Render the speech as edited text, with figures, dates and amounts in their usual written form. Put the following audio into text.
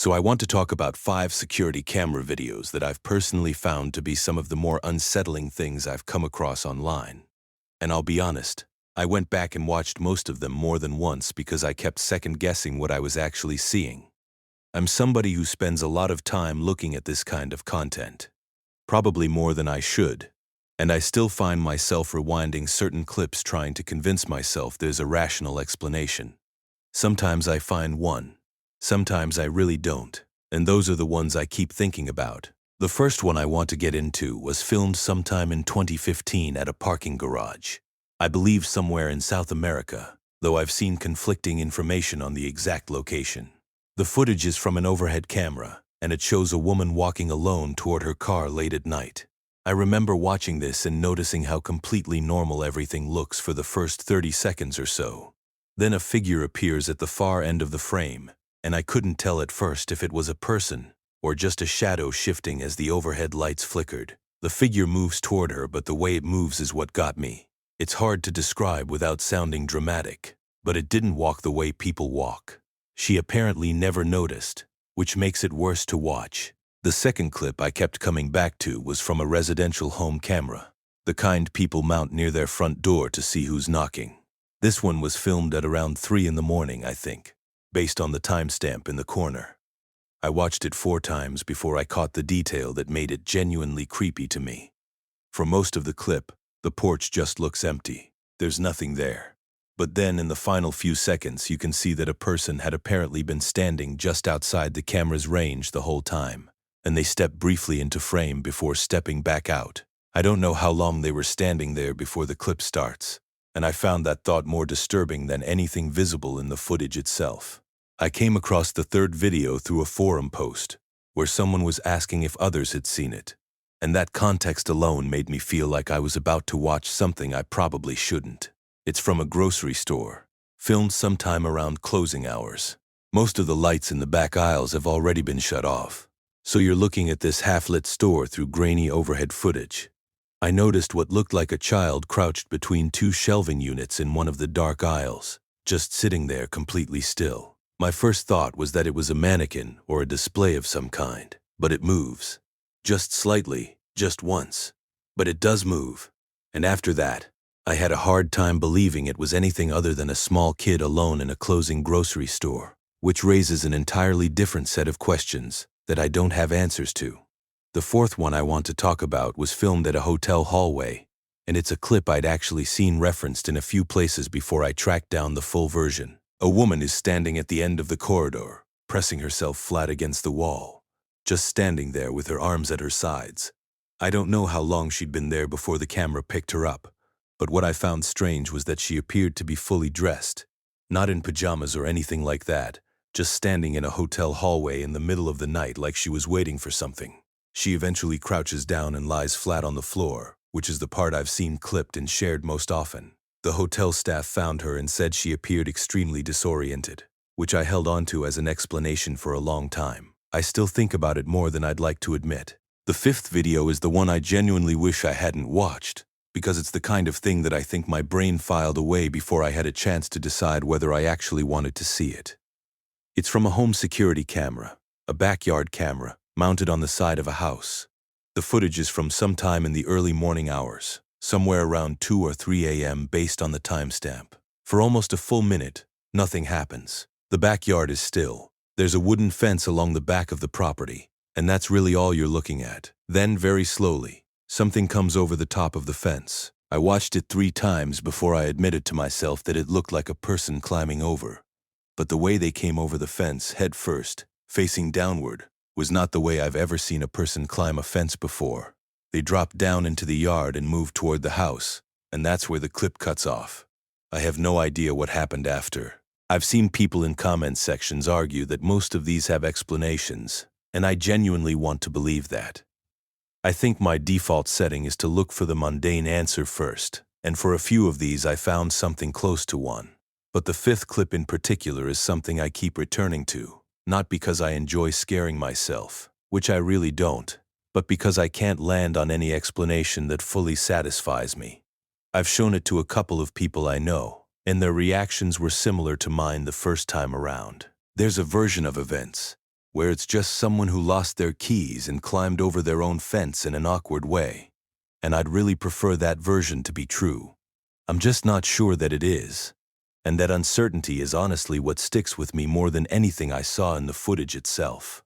So I want to talk about 5 security camera videos that I've personally found to be some of the more unsettling things I've come across online. And I'll be honest, I went back and watched most of them more than once because I kept second-guessing what I was actually seeing. I'm somebody who spends a lot of time looking at this kind of content, probably more than I should, and I still find myself rewinding certain clips trying to convince myself there's a rational explanation. Sometimes I find one. Sometimes I really don't, and those are the ones I keep thinking about. The first one I want to get into was filmed sometime in 2015 at a parking garage. I believe somewhere in South America, though I've seen conflicting information on the exact location. The footage is from an overhead camera, and it shows a woman walking alone toward her car late at night. I remember watching this and noticing how completely normal everything looks for the first 30 seconds or so. Then a figure appears at the far end of the frame, and I couldn't tell at first if it was a person or just a shadow shifting as the overhead lights flickered. The figure moves toward her, but the way it moves is what got me. It's hard to describe without sounding dramatic, but it didn't walk the way people walk. She apparently never noticed, which makes it worse to watch. The second clip I kept coming back to was from a residential home camera, the kind people mount near their front door to see who's knocking. This one was filmed at around 3 in the morning, I think, based on the timestamp in the corner. I watched it 4 times before I caught the detail that made it genuinely creepy to me. For most of the clip, the porch just looks empty. There's nothing there. But then in the final few seconds, you can see that a person had apparently been standing just outside the camera's range the whole time, and they step briefly into frame before stepping back out. I don't know how long they were standing there before the clip starts, and I found that thought more disturbing than anything visible in the footage itself. I came across the third video through a forum post, where someone was asking if others had seen it, and that context alone made me feel like I was about to watch something I probably shouldn't. It's from a grocery store, filmed sometime around closing hours. Most of the lights in the back aisles have already been shut off, so you're looking at this half-lit store through grainy overhead footage. I noticed what looked like a child crouched between 2 shelving units in one of the dark aisles, just sitting there completely still. My first thought was that it was a mannequin or a display of some kind, but it moves. Just slightly, just once. But it does move. And after that, I had a hard time believing it was anything other than a small kid alone in a closing grocery store, which raises an entirely different set of questions that I don't have answers to. The fourth one I want to talk about was filmed at a hotel hallway, and it's a clip I'd actually seen referenced in a few places before I tracked down the full version. A woman is standing at the end of the corridor, pressing herself flat against the wall, just standing there with her arms at her sides. I don't know how long she'd been there before the camera picked her up, but what I found strange was that she appeared to be fully dressed, not in pajamas or anything like that, just standing in a hotel hallway in the middle of the night like she was waiting for something. She eventually crouches down and lies flat on the floor, which is the part I've seen clipped and shared most often. The hotel staff found her and said she appeared extremely disoriented, which I held onto as an explanation for a long time. I still think about it more than I'd like to admit. The fifth video is the one I genuinely wish I hadn't watched, because it's the kind of thing that I think my brain filed away before I had a chance to decide whether I actually wanted to see it. It's from a home security camera, a backyard camera, mounted on the side of a house. The footage is from sometime in the early morning hours, somewhere around 2 or 3 a.m. based on the timestamp. For almost a full minute, nothing happens. The backyard is still. There's a wooden fence along the back of the property, and that's really all you're looking at. Then, very slowly, something comes over the top of the fence. I watched it 3 times before I admitted to myself that it looked like a person climbing over. But the way they came over the fence, head first, facing downward, was not the way I've ever seen a person climb a fence before. They dropped down into the yard and moved toward the house, and that's where the clip cuts off. I have no idea what happened after. I've seen people in comment sections argue that most of these have explanations, and I genuinely want to believe that. I think my default setting is to look for the mundane answer first, and for a few of these I found something close to one. But the 5th clip in particular is something I keep returning to, not because I enjoy scaring myself, which I really don't, but because I can't land on any explanation that fully satisfies me. I've shown it to a couple of people I know, and their reactions were similar to mine the first time around. There's a version of events where it's just someone who lost their keys and climbed over their own fence in an awkward way. And I'd really prefer that version to be true. I'm just not sure that it is. And that uncertainty is honestly what sticks with me more than anything I saw in the footage itself.